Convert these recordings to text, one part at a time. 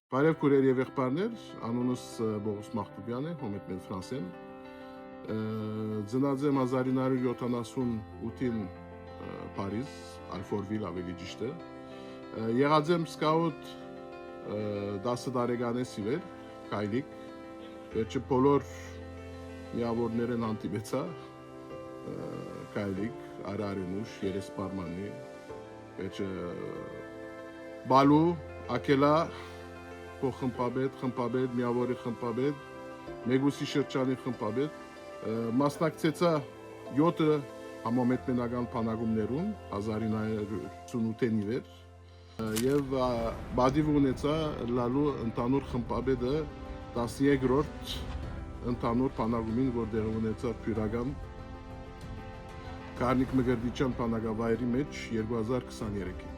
Բարև քուրեր եւ եղբայրներ, անունս Բողոս Մախտուբյան է, հոմետմեն Ֆրանսեն։ Ծնած եմ 1978-ին Փարիզ, Alfortville ավելի ճիշտ է։ Եղած եմ սկաուտ 10 տարեկանից ի վեր, քայլիկ, վերջը բոլոր միավորներ են հանդիպեցա, քայլիկ, արարենուշ, երեսպարմանի, վերջը բալու, ակելա, խմպաբեդ, միավորի խմպաբեդ, մեգուսի շրջանի խմպաբեդ, մասնակցեցա 7 համամետնական փանագումներուն 1988-ին ի վեր եւ բադիվ ունեցա լալու ընդանուր խմպաբեդը 13-րդ ընդանուր փանագումին, որտեղ ունեցա Փյուրական Կարնիկ Մգրդիչյան փանագավայրի մեջ 2023-ին։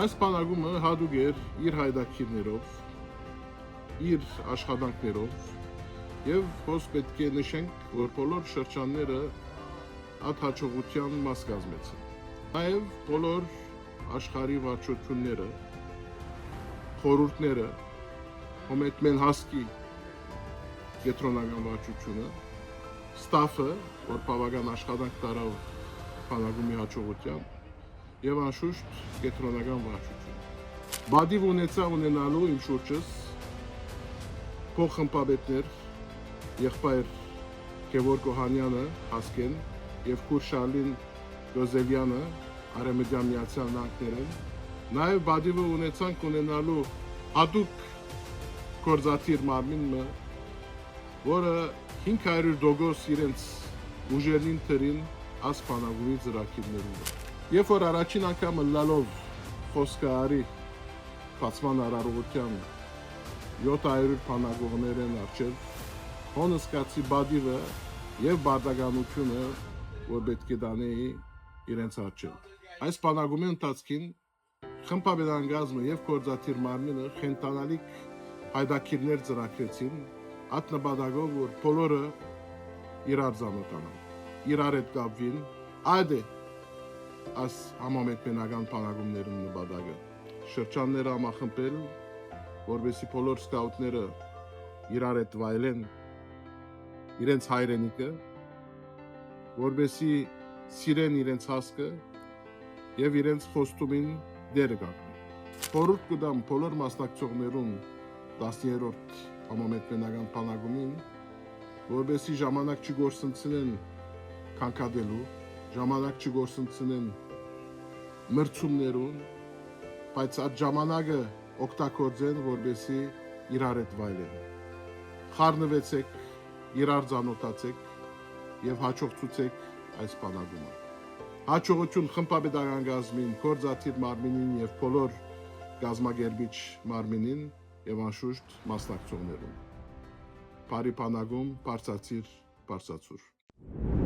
Այս փանագումը հadoop էր իր հայդակիրներով, իր աշխատանքներով եւ հոս պետք է նշենք, որ բոլոր շրջանները այդ հաջողության մաս կազմեցին։ Նաեւ բոլոր աշխարհի վարչությունները, խորհուրդները, հոմետմեն հասկի կենտրոնական վարչությունը, ստաֆը, որ բավական աշխատանք տարավ փանագումի հաջողության եւ անշուշտ կենտրոնական վարչությունը։ Բադիվ ունեցա ունենալու իմ շուրջս փոխխմպաբետներ, եղբայր Գևորգ Օհանյանը հասկեն եւ քուր Շարլին Դոզելյանը Արեմեդյան Միացյալ Նահանգներեն, նաեւ բադիվը ունեցանք ունենալու հատուկ կորզաթիր մարմինը, որը 500% իրենց ուժերին թրին ասփանագույի ծրագիրներում։ Երբ որ առաջին անգամ լալով խոսքը արի բացման արարողության 700 փանագողներ են արչև, հոնսկացի բադիվը եւ բարդականությունը, որ պետք է դանեի իրենց արչև։ Այս փանագումի ընթացքին խմպաբեդան գազմը եւ կորզաթիր մարմինը խենտանալիք հայդակիրներ ծրագրեցին, այդ նպատակով, որ բոլորը իրար ծանոթանան, իրար հետ կապվին, այդ է այս համամետնական փանագումներն նպատակը։ Շրջանները համախմբել, որովհետեւ բոլոր սկաուտները իրար հետ վայելեն իրենց հայրենիքը, որովհետեւ սիրեն իրենց հասկը եւ իրենց խոստումին դերը կապեն։ Խորհուրդ կտամ բոլոր մասնակցողներուն 10-րդ համամետնական փանագումին, որովհետեւ ժամանակ չգործընծնեն քանքադելու, ժամանակ չգործընծնեն մրցումներուն, բայց այդ ժամանակը օգտագործեն, որովհետեւ իրար հետ վայելեն։ Խառնվեցեք, իրար ծանոթացեք եւ հաջողացեք այս փանագումը։ Հաջողություն խմպաբեդական գազմին, կորզաթիր մարմինին եւ բոլոր գազմագերբիչ մարմինին եւ անշուշտ մասնակցողներուն։ Բարի փանագում, բարձրացիր, բարձրացուր։